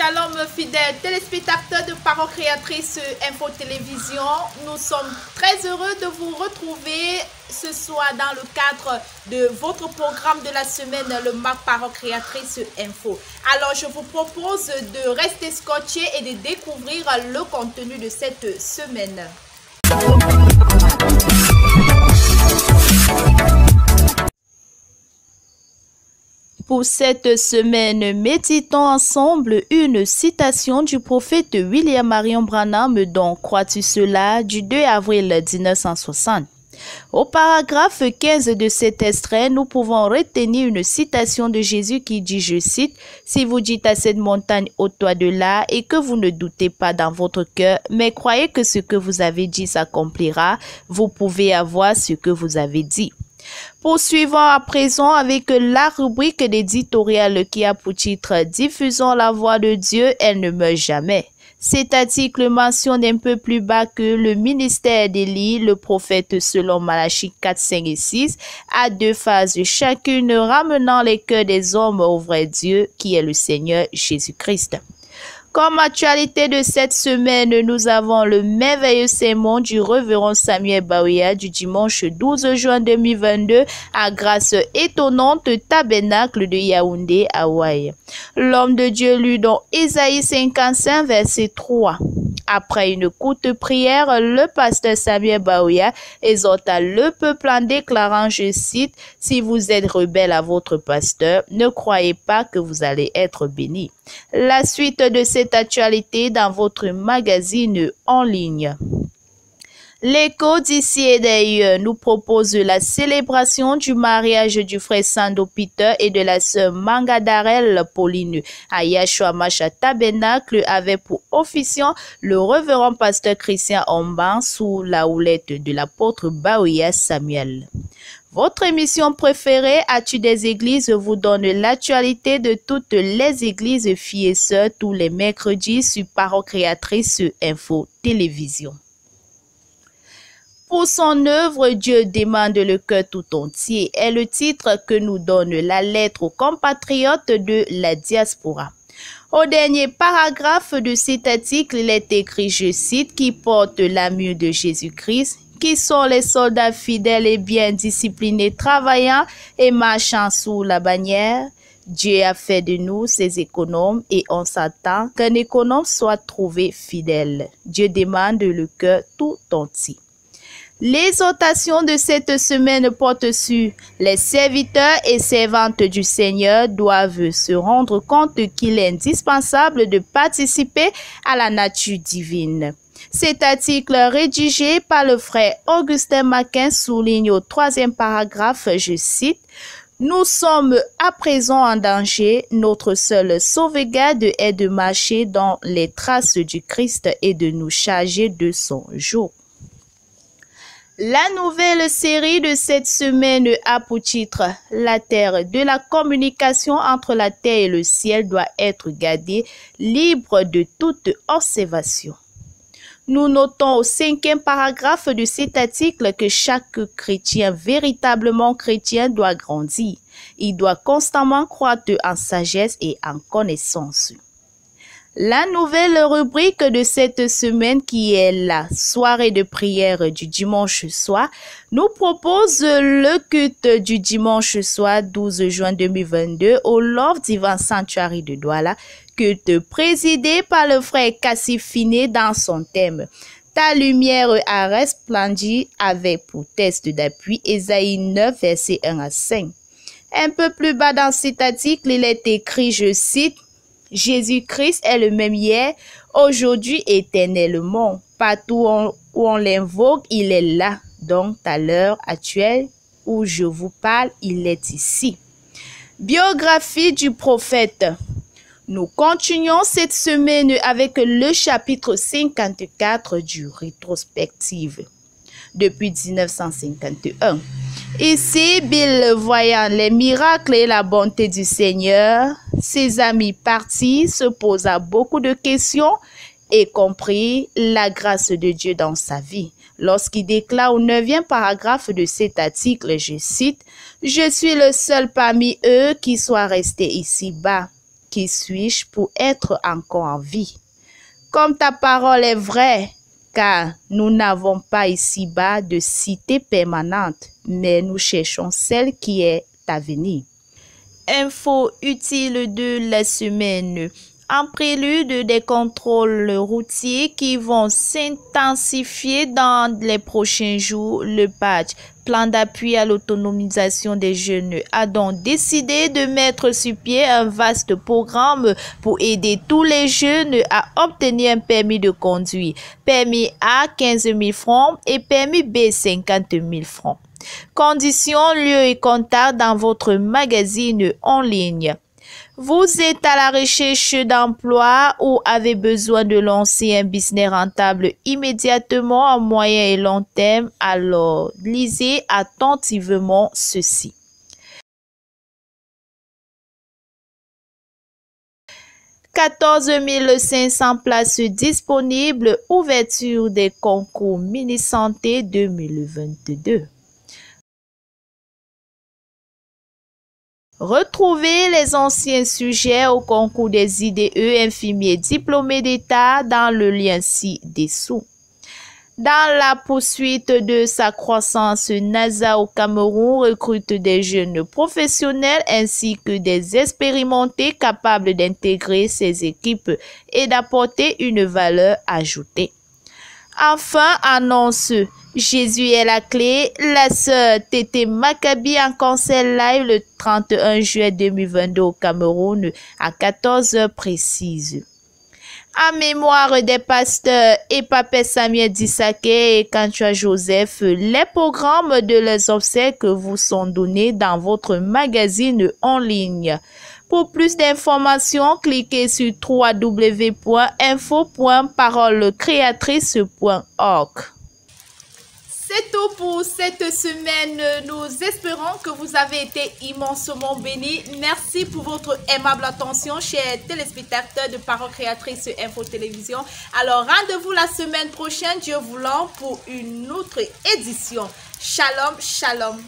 Shalom fidèles téléspectateurs de Parole Créatrice Info Télévision. Nous sommes très heureux de vous retrouver ce soir dans le cadre de votre programme de la semaine, le MAC Parole Créatrice Info. Alors je vous propose de rester scotché et de découvrir le contenu de cette semaine. Pour cette semaine, méditons ensemble une citation du prophète William Marion Branham dont « Crois-tu cela ?» du 2 avril 1960. Au paragraphe 15 de cet extrait, nous pouvons retenir une citation de Jésus qui dit, je cite, « Si vous dites à cette montagne, ôte-toi de là, et que vous ne doutez pas dans votre cœur, mais croyez que ce que vous avez dit s'accomplira, vous pouvez avoir ce que vous avez dit. » Poursuivons à présent avec la rubrique d'éditorial qui a pour titre « Diffusons la voix de Dieu, elle ne meurt jamais ». Cet article mentionne un peu plus bas que le ministère d'Élie, le prophète selon Malachie 4, 5 et 6, a deux phases, chacune ramenant les cœurs des hommes au vrai Dieu qui est le Seigneur Jésus-Christ. Comme actualité de cette semaine, nous avons le merveilleux sermon du révérend Samuel Bawuya du dimanche 12 juin 2022 à grâce étonnante tabernacle de Yaoundé, Hawaï. L'homme de Dieu lut dans Ésaïe 55, verset 3. Après une courte prière, le pasteur Samuel Bawuya exhorta le peuple en déclarant, je cite, « Si vous êtes rebelle à votre pasteur, ne croyez pas que vous allez être bénis. » La suite de cette actualité dans votre magazine en ligne. L'écho d'ici et d'ailleurs nous propose la célébration du mariage du frère Sando Peter et de la sœur Mangadarel Pauline à Yahshua Masha Tabernacle avec pour officiant le révérend pasteur Christian Omban sous la houlette de l'apôtre Bawuya Samuel. Votre émission préférée, As-tu des églises, vous donne l'actualité de toutes les églises filles et sœurs tous les mercredis sur Parole Créatrice Info Télévision. Pour son œuvre, Dieu demande le cœur tout entier est le titre que nous donne la lettre aux compatriotes de la diaspora. Au dernier paragraphe de cet article, il est écrit, je cite, qui porte l'armure de Jésus-Christ, qui sont les soldats fidèles et bien disciplinés, travaillant et marchant sous la bannière. Dieu a fait de nous ses économes et on s'attend qu'un économe soit trouvé fidèle. Dieu demande le cœur tout entier. L'exhortation de cette semaine porte sur les serviteurs et servantes du Seigneur doivent se rendre compte qu'il est indispensable de participer à la nature divine. Cet article rédigé par le frère Augustin Maquin souligne au troisième paragraphe, je cite, « Nous sommes à présent en danger, notre seule sauvegarde est de marcher dans les traces du Christ et de nous charger de son joug. » La nouvelle série de cette semaine a pour titre « La terre de la communication entre la terre et le ciel doit être gardée libre de toute observation. » Nous notons au cinquième paragraphe de cet article que chaque chrétien, véritablement chrétien, doit grandir. Il doit constamment croître en sagesse et en connaissance. La nouvelle rubrique de cette semaine qui est la soirée de prière du dimanche soir nous propose le culte du dimanche soir 12 juin 2022 au Love Divine Sanctuary de Douala, culte présidé par le frère Cassif Finé dans son thème. Ta lumière a resplendi avec pour test d'appui Ésaïe 9 verset 1 à 5. Un peu plus bas dans cet article, il est écrit, je cite, Jésus-Christ est le même hier, aujourd'hui et éternellement. Partout où on l'invoque, il est là. Donc, à l'heure actuelle où je vous parle, il est ici. Biographie du prophète. Nous continuons cette semaine avec le chapitre 54 du rétrospective depuis 1951. Ici, Bill, voyant les miracles et la bonté du Seigneur, ses amis partis se posa beaucoup de questions et comprit la grâce de Dieu dans sa vie. Lorsqu'il déclare au 9e paragraphe de cet article, je cite, « Je suis le seul parmi eux qui soit resté ici-bas. qui suis-je pour être encore en vie? Comme ta parole est vraie, car nous n'avons pas ici-bas de cité permanente, mais nous cherchons celle qui est à venir. Info utile de la semaine. En prélude des contrôles routiers qui vont s'intensifier dans les prochains jours, le PADJ, Plan d'appui à l'autonomisation des jeunes, a donc décidé de mettre sur pied un vaste programme pour aider tous les jeunes à obtenir un permis de conduire, permis A 15 000 francs et permis B 50 000 francs. Conditions, lieu et contact dans votre magazine en ligne. Vous êtes à la recherche d'emploi ou avez besoin de lancer un business rentable immédiatement à moyen et long terme, alors lisez attentivement ceci. « 14 500 places disponibles, ouverture des concours mini-santé 2022. Retrouvez les anciens sujets au concours des IDE infirmiers diplômés d'État dans le lien ci-dessous. Dans la poursuite de sa croissance, NASA au Cameroun recrute des jeunes professionnels ainsi que des expérimentés capables d'intégrer ses équipes et d'apporter une valeur ajoutée. Enfin, annonce Jésus est la clé, la sœur Tété Maccabi en concert live le 31 juillet 2022 au Cameroun à 14h précises. En mémoire des pasteurs et Papé Samuel Dissaké et Kantua Joseph, les programmes de leurs obsèques vous sont donnés dans votre magazine en ligne. Pour plus d'informations, cliquez sur www.info.parolecreatrice.org. C'est tout pour cette semaine. Nous espérons que vous avez été immensement bénis. Merci pour votre aimable attention, chers téléspectateurs de Parole Créatrice Info Télévision. Alors, rendez-vous la semaine prochaine, Dieu voulant, pour une autre édition. Shalom, shalom.